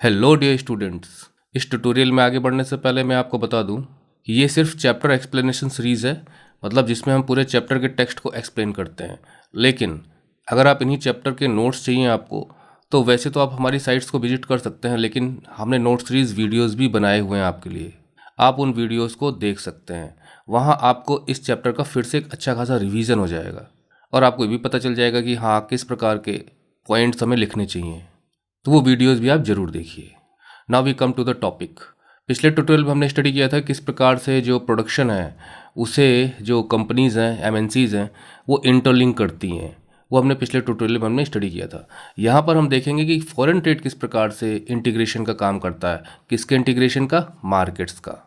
Hello dear students. इस tutorial में आगे बढ़ने से पहले मैं आपको बता दूं कि ये सिर्फ चैप्टर एक्सप्लेनेशन सीरीज़ है, मतलब जिसमें हम पूरे चैप्टर के टेक्स्ट को एक्सप्लेन करते हैं। लेकिन अगर आप इन्हीं चैप्टर के नोट्स चाहिए आपको, तो वैसे तो आप हमारी साइट्स को विजिट कर सकते हैं, लेकिन हमने नोट सीरीज़ वीडियोज़ भी बनाए हुए हैं आपके लिए। आप उन वीडियोज़ को देख सकते हैं। वहाँ आपको इस चैप्टर का फिर से एक अच्छा खासा रिवीजन हो जाएगा और आपको ये भी पता चल जाएगा कि हाँ, किस प्रकार के पॉइंट्स हमें लिखने चाहिए। तो वो वीडियोज़ भी आप ज़रूर देखिए। Now we come to the topic. पिछले ट्यूटोरियल में हमने स्टडी किया था किस प्रकार से जो प्रोडक्शन है उसे जो कंपनीज़ हैं, एमएनसीज़ हैं, वो इंटरलिंक करती हैं। वो हमने पिछले ट्यूटोरियल में हमने स्टडी किया था। यहाँ पर हम देखेंगे कि फॉरेन ट्रेड किस प्रकार से इंटीग्रेशन का काम करता है। किसके इंटीग्रेशन का? मार्केट्स का।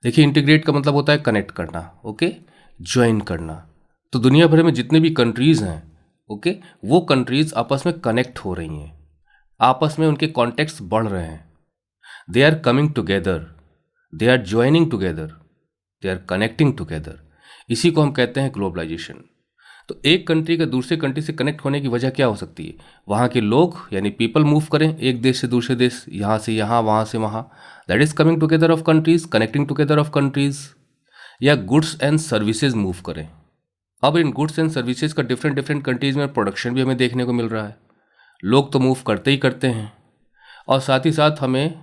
देखिए, इंटीग्रेट का मतलब होता है कनेक्ट करना, ओके, ज्वाइन करना। तो दुनिया भर में जितने भी कंट्रीज़ हैं, ओके, वो कंट्रीज़ आपस में कनेक्ट हो रही हैं, आपस में उनके कॉन्टेक्ट्स बढ़ रहे हैं। They are coming together, they are joining together, they are connecting together. इसी को हम कहते हैं ग्लोबलाइजेशन। तो एक कंट्री का दूसरे कंट्री से कनेक्ट होने की वजह क्या हो सकती है? वहाँ के लोग यानी पीपल मूव करें एक देश से दूसरे देश, यहाँ से यहाँ, वहाँ से वहाँ। That is coming together of countries, connecting together of countries. या गुड्स एंड सर्विसेज मूव करें। अब इन गुड्स एंड सर्विसेज का डिफरेंट डिफरेंट कंट्रीज में प्रोडक्शन भी हमें देखने को मिल रहा है। लोग तो मूव करते ही करते हैं, और साथ ही साथ हमें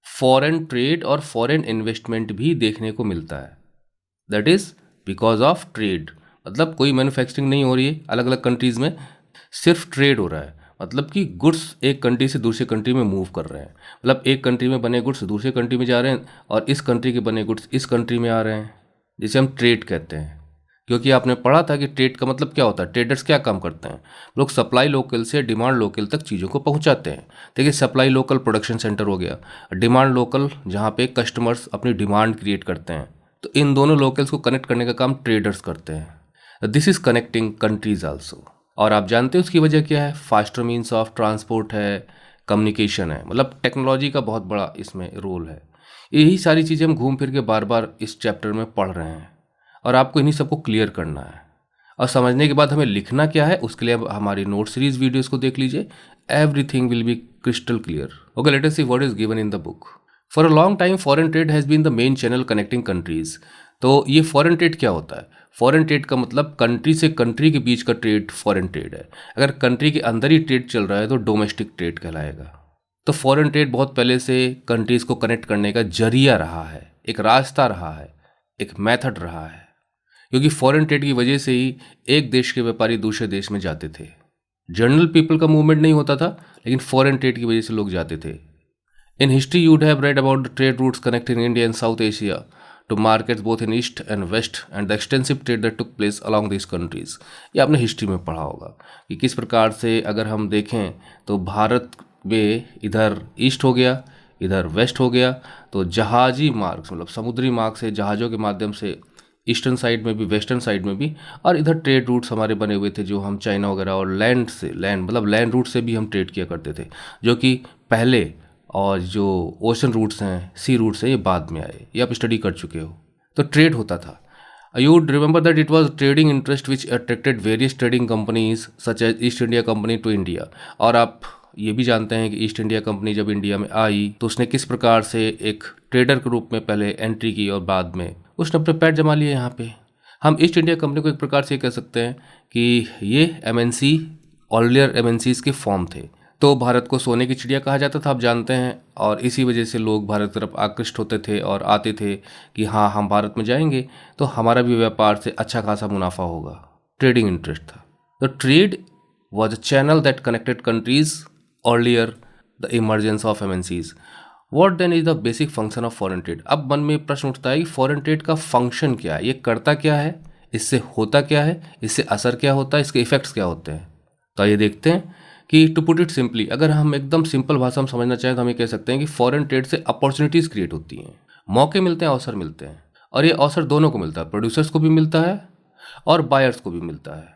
फॉरेन ट्रेड और फॉरेन इन्वेस्टमेंट भी देखने को मिलता है। That is because of trade. मतलब कोई मैन्युफैक्चरिंग नहीं हो रही है अलग अलग कंट्रीज़ में, सिर्फ ट्रेड हो रहा है। मतलब कि गुड्स एक कंट्री से दूसरे कंट्री में मूव कर रहे हैं। मतलब एक कंट्री में बने गुड्स दूसरे कंट्री में जा रहे हैं, और इस कंट्री के बने गुड्स इस कंट्री में आ रहे हैं, जिसे हम ट्रेड कहते हैं। क्योंकि आपने पढ़ा था कि ट्रेड का मतलब क्या होता है। ट्रेडर्स क्या काम करते हैं? लोग सप्लाई लोकल से डिमांड लोकल तक चीज़ों को पहुंचाते हैं। देखिए, सप्लाई लोकल प्रोडक्शन सेंटर हो गया, डिमांड लोकल जहाँ पे कस्टमर्स अपनी डिमांड क्रिएट करते हैं। तो इन दोनों लोकल्स को कनेक्ट करने का काम ट्रेडर्स करते हैं। This is connecting countries also. और आप जानते हैं उसकी वजह क्या है? फास्टर मीन्स ऑफ ट्रांसपोर्ट है, कम्युनिकेशन है, मतलब टेक्नोलॉजी का बहुत बड़ा इसमें रोल है। यही सारी चीज़ें हम घूम फिर के बार बार इस चैप्टर में पढ़ रहे हैं, और आपको इन्हीं सबको क्लियर करना है। और समझने के बाद हमें लिखना क्या है, उसके लिए अब हमारी नोट सीरीज वीडियोस को देख लीजिए। Everything will be crystal clear. Okay, let us see what is given in the book. For a long time foreign trade has been the main channel connecting countries. तो ये foreign trade क्या होता है? Foreign trade का मतलब country से country के बीच का ट्रेड फॉरेन ट्रेड है। अगर कंट्री के अंदर ही ट्रेड चल रहा है तो डोमेस्टिक ट्रेड कहलाएगा। तो फॉरेन ट्रेड बहुत पहले से कंट्रीज को कनेक्ट करने का जरिया रहा है, एक रास्ता रहा है, एक मेथड रहा है। क्योंकि फॉरेन ट्रेड की वजह से ही एक देश के व्यापारी दूसरे देश में जाते थे। जनरल पीपल का मूवमेंट नहीं होता था, लेकिन फॉरेन ट्रेड की वजह से लोग जाते थे। In history you'd have read about the trade routes connecting India and South Asia to markets both in east and west and the extensive trade that took place along this countries. ये आपने history में पढ़ा होगा कि किस प्रकार से अगर हम देखें तो भारत में इधर ईस्ट हो गया, इधर वेस्ट हो गया, तो जहाजी मार्ग मतलब समुद्री मार्ग से जहाज़ों के माध्यम से ईस्टर्न साइड में भी, वेस्टर्न साइड में भी, और इधर ट्रेड रूट्स हमारे बने हुए थे जो हम चाइना वगैरह और लैंड से, लैंड मतलब लैंड रूट से भी हम ट्रेड किया करते थे, जो कि पहले, और जो ओशन रूट्स हैं, सी रूट्स हैं, ये बाद में आए। ये आप स्टडी कर चुके हो। तो ट्रेड होता था। You would remember that it was trading interest which attracted various trading companies such as East India Company to India. और आप ये भी जानते हैं कि ईस्ट इंडिया कंपनी जब इंडिया में आई तो उसने किस प्रकार से एक ट्रेडर के रूप में पहले एंट्री की और बाद में उसने अपने पैर जमा लिए यहाँ पे। हम ईस्ट इंडिया कंपनी को एक प्रकार से कह सकते हैं कि ये एमएनसी ऑलियर एमएनसीज के फॉर्म थे। तो भारत को सोने की चिड़िया कहा जाता था, आप जानते हैं, और इसी वजह से लोग भारत की तरफ आकृष्ट होते थे और आते थे कि हाँ, हम भारत में जाएंगे तो हमारा भी व्यापार से अच्छा खासा मुनाफा होगा। ट्रेडिंग इंटरेस्ट था। The trade was a channel that connected countries earlier the emergence of MNCs. What then is the basic function of foreign trade. अब मन में प्रश्न उठता है कि फॉरेन ट्रेड का फंक्शन क्या है, ये करता क्या है, इससे होता क्या है, इससे असर क्या होता है, इसके इफेक्ट्स क्या होते हैं। तो ये देखते हैं कि टू पुट इट सिंपली, अगर हम एकदम सिंपल भाषा में समझना चाहें तो हम ये कह सकते हैं कि फॉरेन ट्रेड से अपॉर्चुनिटीज़ क्रिएट होती हैं, मौके मिलते हैं, अवसर मिलते हैं। और ये अवसर दोनों को मिलता है, प्रोड्यूसर्स को भी मिलता है और बायर्स को भी मिलता है।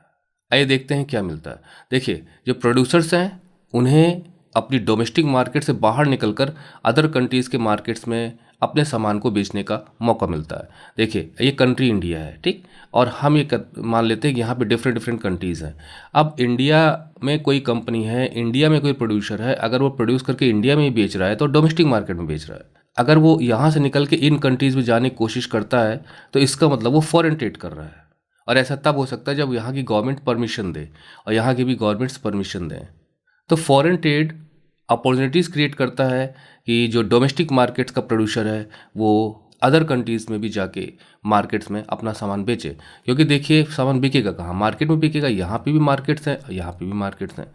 आइए देखते हैं क्या मिलता है। देखिए, जो प्रोड्यूसर्स हैं उन्हें अपनी डोमेस्टिक मार्केट से बाहर निकलकर अदर कंट्रीज़ के मार्केट्स में अपने सामान को बेचने का मौका मिलता है। देखिए ये कंट्री इंडिया है, ठीक, और हम ये मान लेते हैं कि यहाँ पे डिफरेंट डिफरेंट कंट्रीज़ हैं। अब इंडिया में कोई कंपनी है, इंडिया में कोई प्रोड्यूसर है, अगर वो प्रोड्यूस करके इंडिया में ही बेच रहा है तो डोमेस्टिक मार्केट में बेच रहा है। अगर वो यहाँ से निकल के इन कंट्रीज़ में जाने की कोशिश करता है तो इसका मतलब वो फॉरेन ट्रेड कर रहा है। और ऐसा तब हो सकता है जब यहाँ की गवर्नमेंट परमिशन दे और यहाँ की भी गवर्नमेंट्स परमिशन दें। तो फॉरेन ट्रेड अपॉर्चुनिटीज़ क्रिएट करता है कि जो डोमेस्टिक मार्केट्स का प्रोड्यूसर है वो अदर कंट्रीज़ में भी जाके मार्केट्स में अपना सामान बेचे, क्योंकि देखिए सामान बिकेगा कहाँ, मार्केट में बिकेगा। यहाँ पे भी मार्केट्स हैं, यहाँ पे भी मार्केट्स हैं।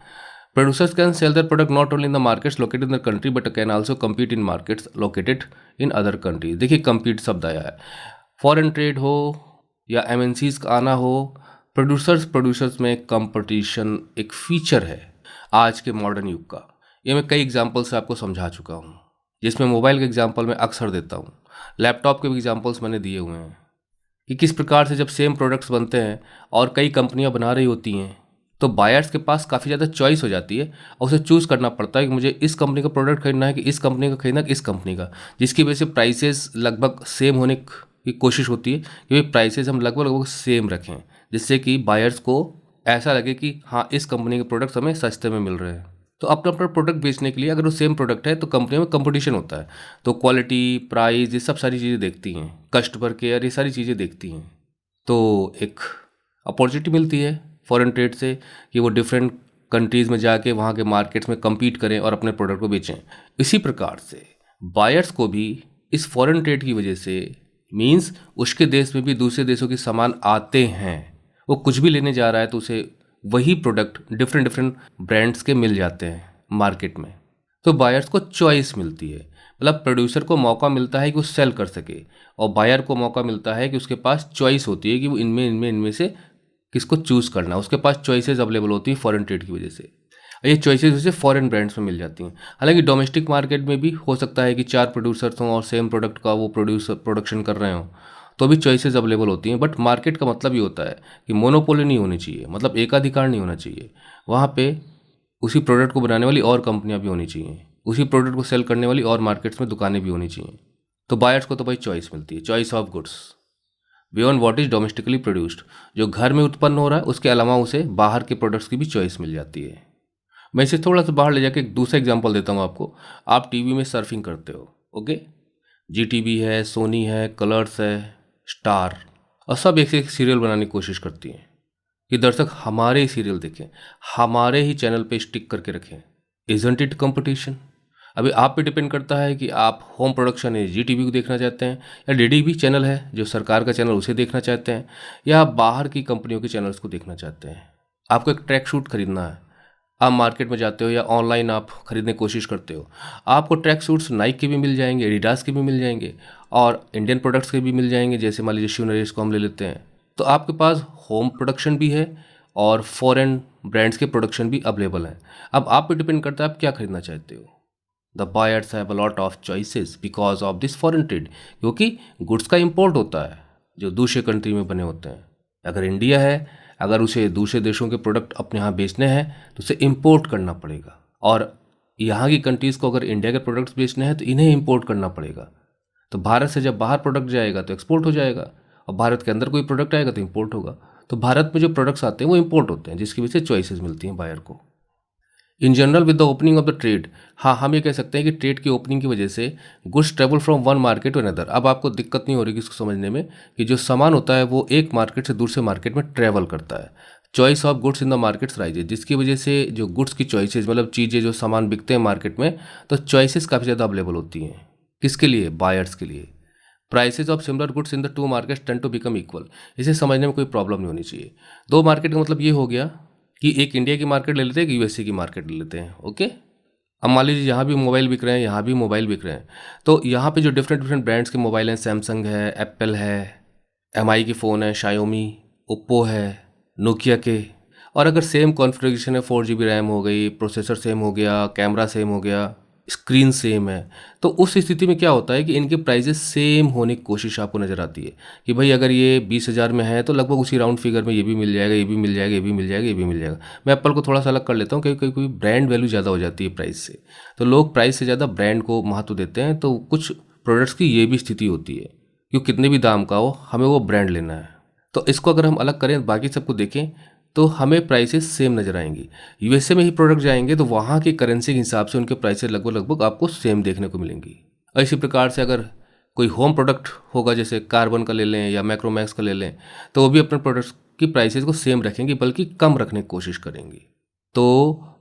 Producers can sell their product not only in the markets located in the country but can also compete in markets located in other countries. देखिए कम्पीट शब्द आया है, फॉरेन ट्रेड हो या एमएनसीज का आना हो, प्रोड्यूसर्स में कंपटीशन एक फीचर है आज के मॉडर्न युग का। ये मैं कई एग्जांपल से आपको समझा चुका हूँ, जिसमें मोबाइल के एग्जांपल मैं अक्सर देता हूँ, लैपटॉप के भी एग्जांपल्स मैंने दिए हुए हैं कि किस प्रकार से जब सेम प्रोडक्ट्स बनते हैं और कई कंपनियां बना रही होती हैं तो बायर्स के पास काफ़ी ज़्यादा चॉइस हो जाती है और उसे चूज़ करना पड़ता है कि मुझे इस कंपनी का प्रोडक्ट खरीदना है कि इस कंपनी का खरीदना है, इस कंपनी का, जिसकी वजह से प्राइसेस लगभग सेम होने की कोशिश होती है कि भाई प्राइसेस हम लगभग लगभग सेम रखें, जिससे कि बायर्स को ऐसा लगे कि हाँ इस कंपनी के प्रोडक्ट्स हमें सस्ते में मिल रहे हैं। तो अपना अपना प्रोडक्ट बेचने के लिए अगर वो सेम प्रोडक्ट है तो कंपनियों में कंपटीशन होता है, तो क्वालिटी, प्राइस, ये सब सारी चीज़ें देखती हैं, कस्टमर केयर, ये सारी चीज़ें देखती हैं। तो एक अपॉर्चुनिटी मिलती है फॉरेन ट्रेड से कि वो डिफरेंट कंट्रीज़ में जाके वहाँ के मार्केट्स में कम्पीट करें और अपने प्रोडक्ट को बेचें। इसी प्रकार से बायर्स को भी इस फॉरेन ट्रेड की वजह से मींस उसके देश में भी दूसरे देशों के सामान आते हैं, वो कुछ भी लेने जा रहा है तो उसे वही प्रोडक्ट डिफरेंट डिफरेंट ब्रांड्स के मिल जाते हैं मार्केट में। तो बायर्स को चॉइस मिलती है, मतलब प्रोड्यूसर को मौका मिलता है कि वो सेल कर सके और बायर को मौका मिलता है कि उसके पास चॉइस होती है कि वो इनमें से किसको चूज़ करना है। उसके पास चॉइसेस अवेलेबल होती है फॉरेन ट्रेड की वजह से, ये चॉइसेस उसे फॉरेन ब्रांड्स में मिल जाती हैं। हालांकि डोमेस्टिक मार्केट में भी हो सकता है कि 4 प्रोड्यूसर्स हों और सेम प्रोडक्ट का वो प्रोडक्शन कर रहे हों तो भी चॉइसेस अवेलेबल होती हैं। बट मार्केट का मतलब ये होता है कि मोनोपोली नहीं होनी चाहिए, मतलब एकाधिकार नहीं होना चाहिए। वहाँ पे उसी प्रोडक्ट को बनाने वाली और कंपनियाँ भी होनी चाहिए, उसी प्रोडक्ट को सेल करने वाली और मार्केट्स में दुकानें भी होनी चाहिए। तो बायर्स को तो भाई चॉइस मिलती है, choice of goods beyond what is domestically produced. जो घर में उत्पन्न हो रहा है उसके अलावा उसे बाहर के प्रोडक्ट्स की भी चॉइस मिल जाती है। मैं इसे थोड़ा सा बाहर ले जाके एक दूसरा एग्जांपल देता हूँ आपको। आप टीवी में सर्फिंग करते हो, ओके, जीटीवी है, सोनी है, कलर्स है, स्टार, और सब एक से एक सीरियल बनाने की कोशिश करती हैं कि दर्शक हमारे ही सीरियल देखें, हमारे ही चैनल पे स्टिक करके रखें। Isn't it competition? अभी आप पे डिपेंड करता है कि आप होम प्रोडक्शन है जीटीवी को देखना चाहते हैं या डीडीवी चैनल है जो सरकार का चैनल उसे देखना चाहते हैं, या आप बाहर की कंपनियों के चैनल्स को देखना चाहते हैं। आपको एक ट्रैक सूट खरीदना है, आप मार्केट में जाते हो या ऑनलाइन आप खरीदने की कोशिश करते हो, आपको ट्रैक सूट्स नाइक के भी मिल जाएंगे, एडिडास के भी मिल जाएंगे और इंडियन प्रोडक्ट्स के भी मिल जाएंगे, जैसे मान लीजिए शिव नरेश को हम ले लेते हैं। तो आपके पास होम प्रोडक्शन भी है और फॉरेन ब्रांड्स के प्रोडक्शन भी अवेलेबल हैं। अब आप पे डिपेंड करता है आप क्या खरीदना चाहते हो। The buyers have a lot of choices because of this foreign trade, क्योंकि गुड्स का इम्पोर्ट होता है जो दूसरे कंट्री में बने होते हैं। अगर इंडिया है, अगर उसे दूसरे देशों के प्रोडक्ट अपने यहाँ बेचने हैं तो उसे इम्पोर्ट करना पड़ेगा, और यहाँ की कंट्रीज़ को अगर इंडिया के प्रोडक्ट्स बेचने हैं तो इन्हें इम्पोर्ट करना पड़ेगा। तो भारत से जब बाहर प्रोडक्ट जाएगा तो एक्सपोर्ट हो जाएगा, और भारत के अंदर कोई प्रोडक्ट आएगा तो इम्पोर्ट होगा। तो भारत में जो प्रोडक्ट्स आते हैं वो इम्पोर्ट होते हैं, जिसकी वजह से चॉइसेस मिलती हैं बायर को। In general with the opening of the trade, हाँ हम ये कह सकते हैं कि ट्रेड की ओपनिंग की वजह से goods travel from one market to another. अब आपको दिक्कत नहीं हो रही इसको समझने में कि जो सामान होता है वो एक मार्केट से दूसरे मार्केट में ट्रेवल करता है। Choice of goods in the markets rises, जिसकी वजह से जो गुड्स की चॉइसेस, मतलब चीज़ें जो सामान बिकते हैं मार्केट में, तो चॉइसेस काफ़ी ज़्यादा अवेलेबल होती हैं। किसके लिए? बायर्स के लिए। Prices of similar goods in the two markets tend to become equal. इसे समझने में कोई प्रॉब्लम नहीं होनी चाहिए। दो मार्केट का मतलब ये हो गया कि एक इंडिया की मार्केट ले लेते हैं, एक यूएसए की मार्केट ले लेते हैं, ओके। अब मान लीजिए यहाँ भी मोबाइल बिक रहे हैं, यहाँ भी मोबाइल बिक रहे हैं, तो यहाँ पे जो डिफरेंट डिफरेंट ब्रांड्स के मोबाइल हैं, सैमसंग है, एप्पल है, एमआई की फ़ोन है, शायोमी, ओप्पो है, नोकिया के, और अगर सेम कॉन्फ़िगरेशन है, 4 GB रैम हो गई, प्रोसेसर सेम हो गया, कैमरा सेम हो गया, स्क्रीन सेम है, तो उस स्थिति में क्या होता है कि इनके प्राइजेस सेम होने की कोशिश आपको नज़र आती है कि भाई अगर ये 20,000 में है तो लगभग उसी राउंड फिगर में ये भी मिल जाएगा, ये भी मिल जाएगा, ये भी मिल जाएगा, ये भी मिल जाएगा। मैं एप्पल को थोड़ा सा अलग कर लेता हूँ क्योंकि कोई ब्रांड वैल्यू ज़्यादा हो जाती है प्राइस से, तो लोग प्राइस से ज़्यादा ब्रांड को महत्व देते हैं, तो कुछ प्रोडक्ट्स की ये भी स्थिति होती है कि कितने भी दाम का हो, हमें वो ब्रांड लेना है। तो इसको अगर हम अलग करें, बाकी सबको देखें, तो हमें प्राइसेस सेम नज़र आएंगी। यूएसए में ही प्रोडक्ट जाएंगे तो वहाँ की करेंसी के हिसाब से उनके प्राइसेस लगभग आपको सेम देखने को मिलेंगी। और इसी प्रकार से अगर कोई होम प्रोडक्ट होगा, जैसे कार्बन का ले लें या मैक्रोमैक्स का ले लें, तो वो भी अपने प्रोडक्ट्स की प्राइसेस को सेम रखेंगी, बल्कि कम रखने की कोशिश करेंगी। तो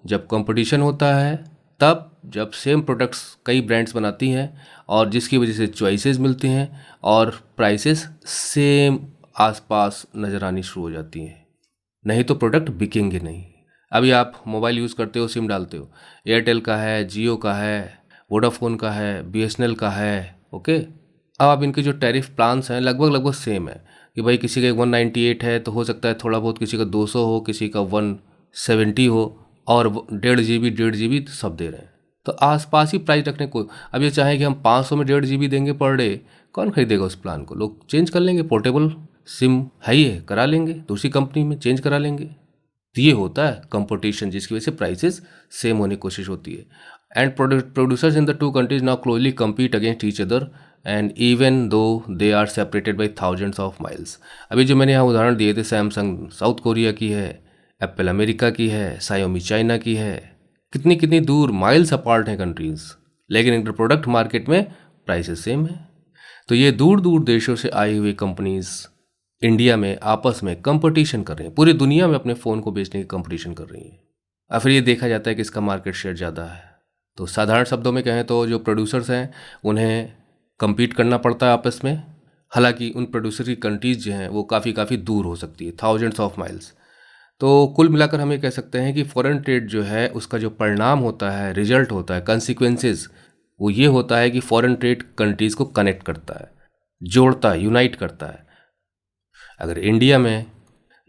जब कंपटीशन होता है, तब जब सेम प्रोडक्ट्स कई ब्रांड्स बनाती हैं और जिसकी वजह से चॉइसेस मिलती हैं और प्राइसेस सेम आसपास नज़र आनी शुरू हो जाती हैं, नहीं तो प्रोडक्ट बिकेंगे नहीं। अभी आप मोबाइल यूज़ करते हो, सिम डालते हो, एयरटेल का है, जियो का है, वोडाफोन का है, बीएसएनएल का है, ओके। अब आप इनके जो टैरिफ प्लान्स हैं लगभग सेम है कि भाई किसी का 198 है तो हो सकता है थोड़ा बहुत किसी का 200 हो, किसी का 170 हो, और 1.5 GB सब दे रहे हैं। तो आसपास ही प्राइस रखने को, अब ये चाहें कि हम 500 में 1.5 GB देंगे पर डे, कौन खरीदेगा उस प्लान को? लोग चेंज कर लेंगे, पोर्टेबल सिम है ही है, करा लेंगे, दूसरी कंपनी में चेंज करा लेंगे। तो ये होता है कंपटीशन, जिसकी वजह से प्राइसेस सेम होने की कोशिश होती है। And producers in the two countries now closely compete against each other and even though they are separated by thousands of miles. अभी जो मैंने यहाँ उदाहरण दिए थे, सैमसंग साउथ कोरिया की है, एप्पल अमेरिका की है, सायोमी चाइना की है, कितनी कितनी दूर माइल्स अपार्ट हैं कंट्रीज़, लेकिन इंटर प्रोडक्ट मार्केट में प्राइसेस सेम है। तो ये दूर दूर देशों से आई हुई कंपनीज़ इंडिया में आपस में कंपटीशन कर रही हैं, पूरी दुनिया में अपने फ़ोन को बेचने की कंपटीशन कर रही हैं। और फिर ये देखा जाता है कि इसका मार्केट शेयर ज़्यादा है। तो साधारण शब्दों में कहें तो जो प्रोड्यूसर्स हैं उन्हें compete करना पड़ता है आपस में, हालांकि उन प्रोड्यूसर की कंट्रीज़ जो हैं वो काफ़ी दूर हो सकती है, थाउजेंड्स ऑफ माइल्स। तो कुल मिलाकर हम ये कह सकते हैं कि फॉरेन ट्रेड जो है उसका जो परिणाम होता है, रिजल्ट होता है, कंसिक्वेंसेस, वो ये होता है कि फॉरेन ट्रेड कंट्रीज़ को कनेक्ट करता है, जोड़ता है, यूनाइट करता है। अगर इंडिया में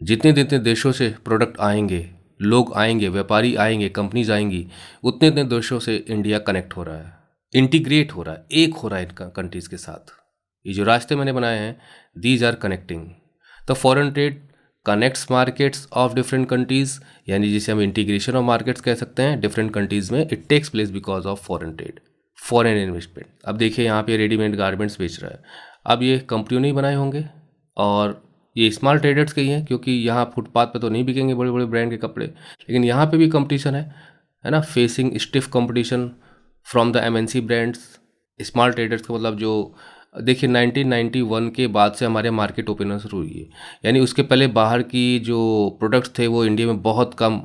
जितने जितने देशों से प्रोडक्ट आएंगे, लोग आएंगे, व्यापारी आएंगे, कंपनीज आएंगी, उतने उतने देशों से इंडिया कनेक्ट हो रहा है, इंटीग्रेट हो रहा है, एक हो रहा है इनका कंट्रीज़ के साथ। ये जो रास्ते मैंने बनाए हैं, दीज आर कनेक्टिंग। तो foreign trade connects markets of different countries, यानी जिसे हम इंटीग्रेशन ऑफ मार्केट्स कह सकते हैं डिफरेंट कंट्रीज़ में। It takes place because of foreign trade, foreign investment. अब देखिए यहाँ पे रेडीमेड गारमेंट्स बेच रहा है, अब ये कंपनियों ने ही बनाए होंगे और ये स्मॉल ट्रेडर्स के ही हैं, क्योंकि यहाँ फुटपाथ पे तो नहीं बिकेंगे बड़े बड़े ब्रांड के कपड़े, लेकिन यहाँ पे भी कंपटीशन है ना, facing stiff competition from the MNC brands. Small traders का मतलब जो देखिए 1991 के बाद से हमारे मार्केट ओपन होना शुरू हुई है, यानी उसके पहले बाहर की जो प्रोडक्ट्स थे वो इंडिया में बहुत कम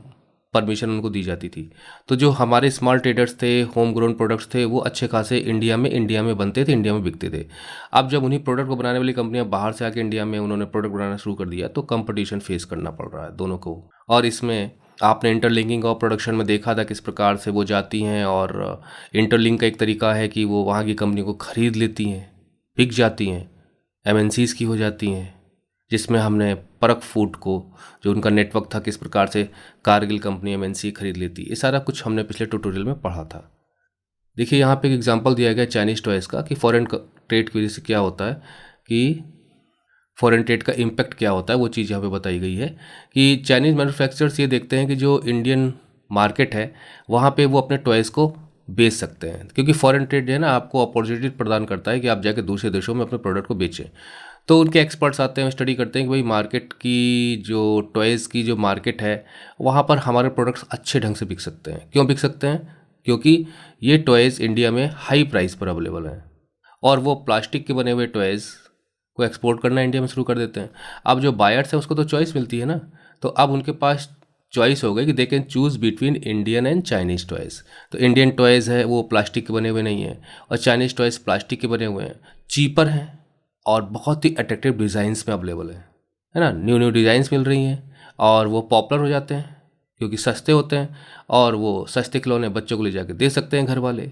परमिशन उनको दी जाती थी। तो जो हमारे स्मॉल ट्रेडर्स थे, होम ग्रोन प्रोडक्ट्स थे, वो अच्छे खासे इंडिया में बनते थे, इंडिया में बिकते थे। अब जब उन्हीं प्रोडक्ट को बनाने वाली कंपनियां बाहर से आके इंडिया में उन्होंने प्रोडक्ट बनाना शुरू कर दिया, तो कंपटीशन फेस करना पड़ रहा है दोनों को। और इसमें आपने इंटरलिंकिंग ऑफ प्रोडक्शन में देखा था किस प्रकार से वो जाती हैं, और इंटरलिंक का एक तरीका है कि वो वहाँ की कंपनी को ख़रीद लेती हैं, बिक जाती हैं, एमएनसीज़ की हो जाती हैं, जिसमें हमने परक फूड को, जो उनका नेटवर्क था, किस प्रकार से कारगिल कंपनी एमएनसी खरीद लेती, ये सारा कुछ हमने पिछले ट्यूटोरियल में पढ़ा था। देखिए यहाँ पे एक एग्जांपल दिया गया चाइनीज़ टॉयज़ का कि फॉरेन ट्रेड की वजह से क्या होता है, कि फॉरेन ट्रेड का इम्पैक्ट क्या होता है, वो चीज़ यहाँ पे बताई गई है कि चाइनीज़ मैन्युफैक्चरर्स ये देखते हैं कि जो इंडियन मार्केट है वहाँ पे वो अपने टॉयज़ को बेच सकते हैं, क्योंकि फॉरेन ट्रेड जो है ना आपको अपॉर्चुनिटी प्रदान करता है कि आप जाके दूसरे देशों में अपने प्रोडक्ट को बेचें। तो उनके एक्सपर्ट्स आते हैं, स्टडी करते हैं कि भाई मार्केट की जो टॉयज़ की जो मार्केट है वहाँ पर हमारे प्रोडक्ट्स अच्छे ढंग से बिक सकते हैं। क्यों बिक सकते हैं? क्योंकि ये टॉयज़ इंडिया में हाई प्राइस पर अवेलेबल हैं, और वो प्लास्टिक के बने हुए टॉयज़ को एक्सपोर्ट करना इंडिया में शुरू कर देते हैं। अब जो बायर्स हैं उसको तो चॉइस मिलती है ना, तो अब उनके पास चॉइस हो गई कि they can choose between Indian and Chinese toys. तो इंडियन टॉयज़ है वो प्लास्टिक के बने हुए नहीं हैं, और चाइनीज़ टॉयज़ प्लास्टिक के बने हुए हैं, चीपर हैं और बहुत ही अट्रैक्टिव डिज़ाइंस में अवेलेबल है ना, न्यू डिज़ाइंस मिल रही हैं, और वो पॉपुलर हो जाते हैं क्योंकि सस्ते होते हैं, और वो सस्ते खिलौने बच्चों को ले जाके दे सकते हैं घर वाले।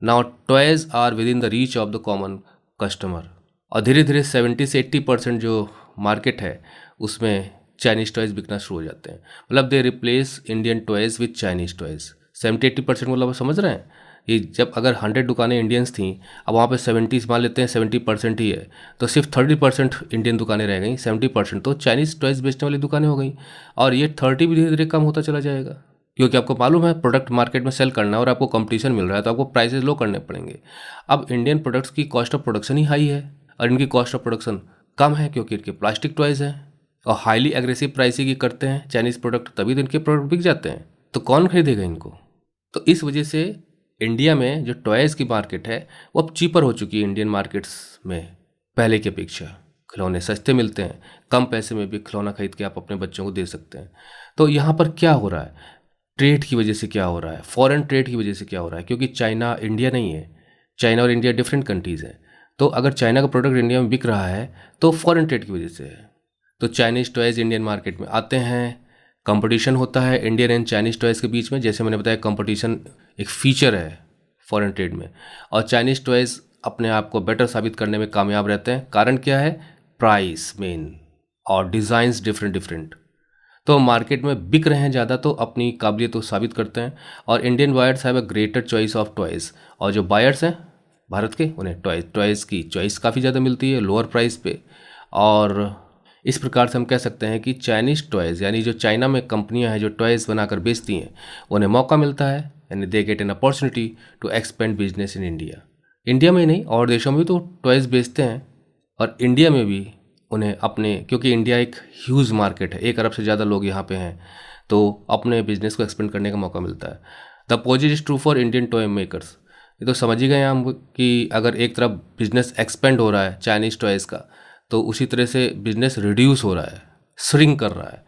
Now toys are within the reach of the common customer, और धीरे धीरे 70 से 80% जो मार्केट है उसमें चाइनीज़ टॉयज़ बिकना शुरू हो जाते हैं। मतलब the replace Indian toys with Chinese toys. 70-80% मतलब आप समझ रहे हैं, ये जब अगर 100 दुकानें इंडियंस थी, अब वहाँ पे 70 मान लेते हैं 70% ही है, तो सिर्फ 30% इंडियन दुकानें रह गई, 70% तो चाइनीज़ टॉयज़ बेचने वाली दुकानें हो गई, और ये 30 भी धीरे धीरे कम होता चला जाएगा। क्योंकि आपको मालूम है प्रोडक्ट मार्केट में सेल करना है और आपको कंपटीशन मिल रहा है तो आपको प्राइसेस लो करने पड़ेंगे। अब इंडियन प्रोडक्ट्स की cost of production he high है और इनकी कॉस्ट ऑफ प्रोडक्शन कम है क्योंकि इनके प्लास्टिक टॉयज़ हैं और हाईली एग्रेसिव प्राइसिंग की करते हैं चाइनीज़ प्रोडक्ट, तभी तो इनके प्रोडक्ट बिक जाते हैं। तो कौन खरीदेगा इनको? तो इस वजह से इंडिया में जो टॉयज़ की मार्केट है वो अब चीपर हो चुकी है इंडियन मार्केट्स में पहले की अपेक्षा। खिलौने सस्ते मिलते हैं, कम पैसे में भी खिलौना खरीद के आप अपने बच्चों को दे सकते हैं। तो यहाँ पर क्या हो रहा है, ट्रेड की वजह से क्या हो रहा है, फॉरेन ट्रेड की वजह से क्या हो रहा है, क्योंकि चाइना इंडिया नहीं है, चाइना और इंडिया डिफरेंट कंट्रीज़ हैं। तो अगर चाइना का प्रोडक्ट इंडिया में बिक रहा है तो फॉरेन ट्रेड की वजह से है। तो चाइनीज़ टॉयज़ इंडियन मार्केट में आते हैं, कंपटीशन होता है इंडियन एंड चाइनीज़ टॉयज़ के बीच में। जैसे मैंने बताया कंपटीशन एक फीचर है फॉरेन ट्रेड में, और चाइनीज़ टॉयज़ अपने आप को बेटर साबित करने में कामयाब रहते हैं। कारण क्या है? प्राइस मेन और डिज़ाइंस डिफरेंट। तो मार्केट में बिक रहे हैं ज़्यादा तो अपनी काबिलियत तो साबित करते हैं। और Indian buyers have a greater choice of toys, और जो बायर्स हैं भारत के उन्हें टॉयज़ की चॉइस काफ़ी ज़्यादा मिलती है लोअर प्राइस पे। और इस प्रकार से हम कह सकते हैं कि चाइनीज़ टॉयज़ यानी जो चाइना में कंपनियां हैं जो टॉयज़ बनाकर बेचती हैं उन्हें मौका मिलता है, यानी they get an opportunity to expand business in India. India में ही नहीं और देशों में भी तो टॉयज़ बेचते हैं, और इंडिया में भी उन्हें अपने, क्योंकि इंडिया एक ह्यूज मार्केट है, 1 अरब से ज़्यादा लोग यहाँ पे हैं, तो अपने बिजनेस को एक्सपेंड करने का मौका मिलता है। The opposite is true for Indian toy makers. ये तो समझ ही गए हम कि अगर एक तरफ बिजनेस एक्सपेंड हो रहा है चाइनीज़ टॉयज़ का, तो उसी तरह से बिजनेस रिड्यूस हो रहा है, श्रिंक कर रहा है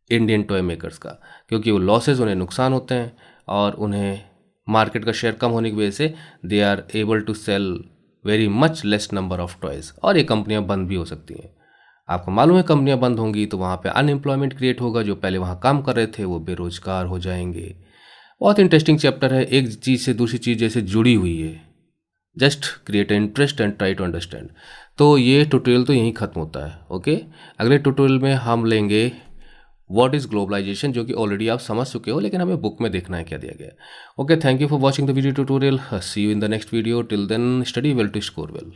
इंडियन टॉय मेकर्स का, क्योंकि वो लॉसेज, उन्हें नुकसान होते हैं और उन्हें मार्केट का शेयर कम होने की वजह से they are able to sell very much less number of toys, और ये कंपनियां बंद भी हो सकती हैं। आपको मालूम है कंपनियां बंद होंगी तो वहाँ पे अनएम्प्लॉयमेंट क्रिएट होगा, जो पहले वहाँ काम कर रहे थे वो बेरोजगार हो जाएंगे। बहुत इंटरेस्टिंग चैप्टर है, एक चीज़ से दूसरी चीज़ जैसे जुड़ी हुई है। Just create interest and try to understand. तो ये ट्यूटोरियल तो यहीं ख़त्म होता है। ओके, अगले ट्यूटोरियल में हम लेंगे व्हाट इज़ ग्लोबलाइजेशन, जो कि ऑलरेडी आप समझ चुके हो लेकिन हमें बुक में देखना है क्या दिया गया है। Okay, thank you for watching the video tutorial. See you in the next video. Till then study well to score well.